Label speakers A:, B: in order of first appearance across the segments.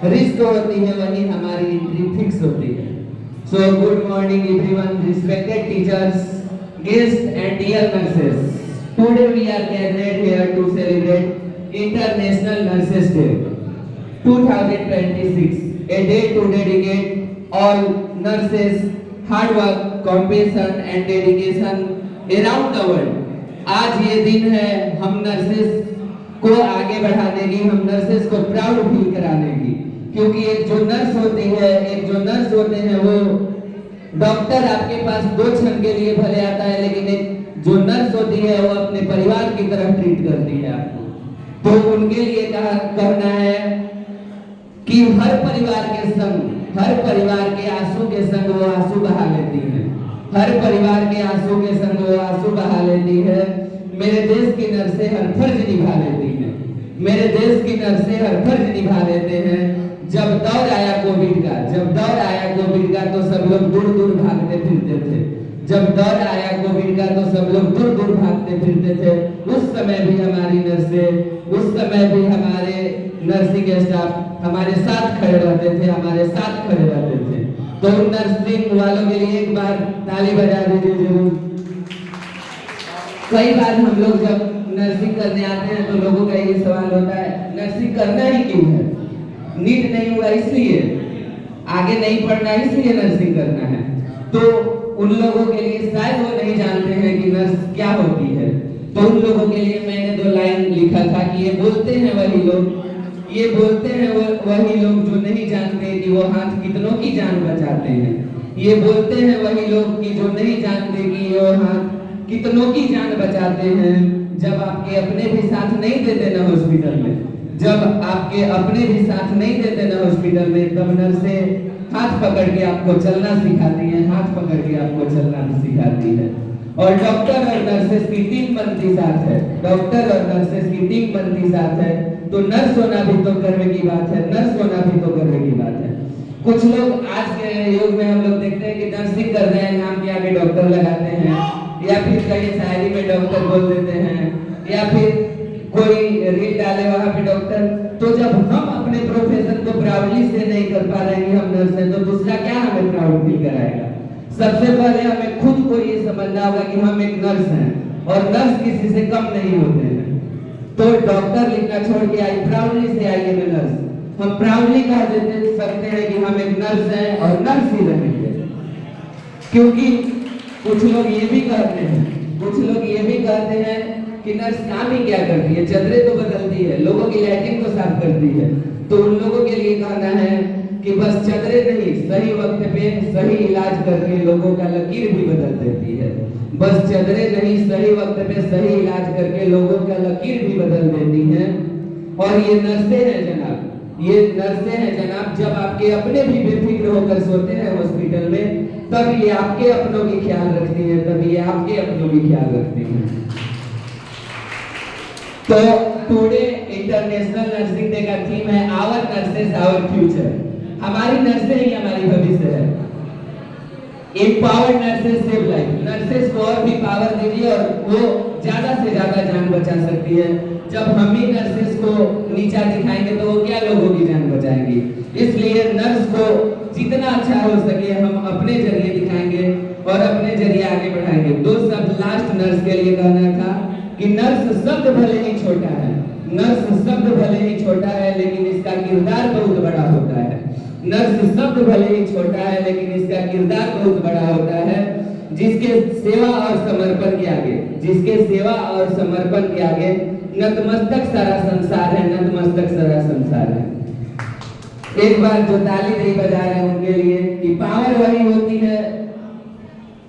A: Risk होती है वहीं हमारी एंट्री फिक्स होती है। So good morning everyone, respected teachers, guest and dear nurses. Today we are gathered here to celebrate International Nurses Day 2026, a day to dedicate all nurses hard work, compassion and dedication around the world. आज ये दिन है हम nurses को आगे बढ़ाने की, हम नर्सेस को प्राउड फील कराने की, क्योंकि एक जो नर्स होते हैं वो डॉक्टर आपके पास 2 क्षण के लिए भले आता है, लेकिन एक जो नर्स होती है वो अपने परिवार की तरह ट्रीट करती है आपको। तो उनके लिए कहना है कि हर परिवार के आंसू के संग वो आंसू बहा लेती है, हर परिवार के आंसू के संग वो आंसू बहा लेती है। मेरे देश की नर्सें हर फर्ज निभा लेती हैं, मेरे देश की नर्सें हर फर्ज निभा लेते हैं। जब दौर आया कोविड का तो सब लोग दूर दूर भागते फिरते थे, जब दौर आया कोविड का तो सब लोग दूर दूर भागते फिरते थे। उस समय भी हमारी नर्सें, उस समय भी हमारे नर्सिंग स्टाफ हमारे साथ खड़े रहते थे, हमारे साथ खड़े रहते थे। तो नर्सिंग वालों के लिए एक बार ताली बजा दीजिए जरूर। कई बार हम लोग जब नर्सिंग करने आते हैं तो लोगों का ये सवाल होता है, नर्सिंग करना ही क्यों है? नीट नहीं हुआ इसलिए, आगे नहीं पढ़ना इसलिए नर्सिंग करना है। तो उन लोगों के लिए शायद वो नहीं जानते हैं कि नर्स क्या होती है। तो उन लोगों के लिए मैंने 2 लाइन लिखा था कि ये बोलते हैं वही लोग जो नहीं जानते कि वो हाथ कितनों की जान बचाते हैं। ये बोलते हैं वही लोग कि जो नहीं जानते कि वो हाथ कितनों की जान बचाते हैं। जब आपके अपने भी साथ नहीं देते ना हॉस्पिटल में, जब आपके अपने भी साथ नहीं देते ना हॉस्पिटल में, तब नर्सें हाथ पकड़ के आपको चलना सिखाती है, हाथ पकड़ के आपको चलना सिखाती है। और डॉक्टर और नर्सेस की टीम बनती साथ है, डॉक्टर और नर्सेस की टीम बनती साथ है। तो नर्स होना भी तो गर्व की बात है, नर्स होना भी तो गर्व की बात है। कुछ लोग आज के युग में हम लोग देखते हैं कि नर्सिंग कर रहे हैं, नाम के आगे डॉक्टर लगाते हैं, या फिर कहीं शायरी में डॉक्टर बोल देते हैं, या फिर कोई रील डाले वहां पे डॉक्टर। तो जब हम अपने प्रोफेशन को प्राउडली से नहीं कर पा रहे हैं हम नर्स हैं, तो दूसरा क्या हमें प्राउड फील कराएगा? सबसे पहले हमें खुद को ये समझना होगा कि हम एक नर्स हैं और नर्स किसी से कम नहीं होते हैं। तो डॉक्टर लिखना छोड़ के आई प्राउडली से आइए मैं नर्स। हम प्राउडली कह देते सकते हैं कि हम एक नर्स हैं और नर्स ही रहेंगे। क्योंकि कुछ लोग ये भी कहते हैं कि नर्स काम ही क्या करती है, चदरें तो बदलती है, लोगों की लैट्रिन तो साफ करती है। तो उन लोगों के लिए कहना है कि बस चदरें नहीं, सही वक्त पे सही इलाज करके लोगों का लकीर भी बदल देती है। बस चदरें नहीं, सही वक्त पे सही इलाज करके लोगों का लकीर भी बदल देती है। और ये नर्सें हैं जनाब, ये नर्सें हैं जनाब। जब आपके अपने भी बेफिक्र होकर सोते हैं हॉस्पिटल में, तब ये आपके अपनों की ख्याल रखती है, तब ये आपके अपनों की ख्याल रखती है। तो टुडे इंटरनेशनल नर्सिंग डे का थीम है आवर नर्सेस आवर फ्यूचर। हमारी नर्सें ही हमारी भविष्य है। Empowered nurses save life. Nurses को और भी पावर दीजिए और वो ज्यादा से ज्यादा जान बचा सकती है। जब हम ही नर्सेस को नीचा दिखाएंगे तो वो क्या लोगों की जान बचाएंगी। इसलिए नर्स को जितना अच्छा हो सके हम अपने जरिए दिखाएंगे और अपने जरिए आगे बढ़ाएंगे। 2 शब्द लास्ट नर्स के लिए कहना था कि नर्स शब्द भले ही छोटा है, नर्स शब्द भले ही छोटा है, लेकिन इसका किरदार बहुत बड़ा होता है। नर्स शब्द भले ही छोटा है, लेकिन इसका किरदार बहुत बड़ा होता है। जिसके सेवा और समर्पण के आगे, जिसके सेवा और समर्पण के आगे नतमस्तक सारा संसार है, नतमस्तक सारा संसार है। एक बार जो ताली नहीं बजा रहे हैं उनके लिए कि पावर वही होती है,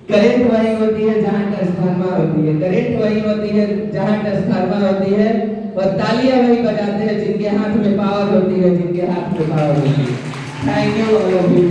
A: करंट वही होती है जहां ट्रांसफार्मर होती है, करंट वही होती है जहां ट्रांसफार्मर होती है, और तालियां वही बजाते हैं जिनके हाथ में पावर होती है, जिनके हाथ में पावर होती है। Thank you all of you.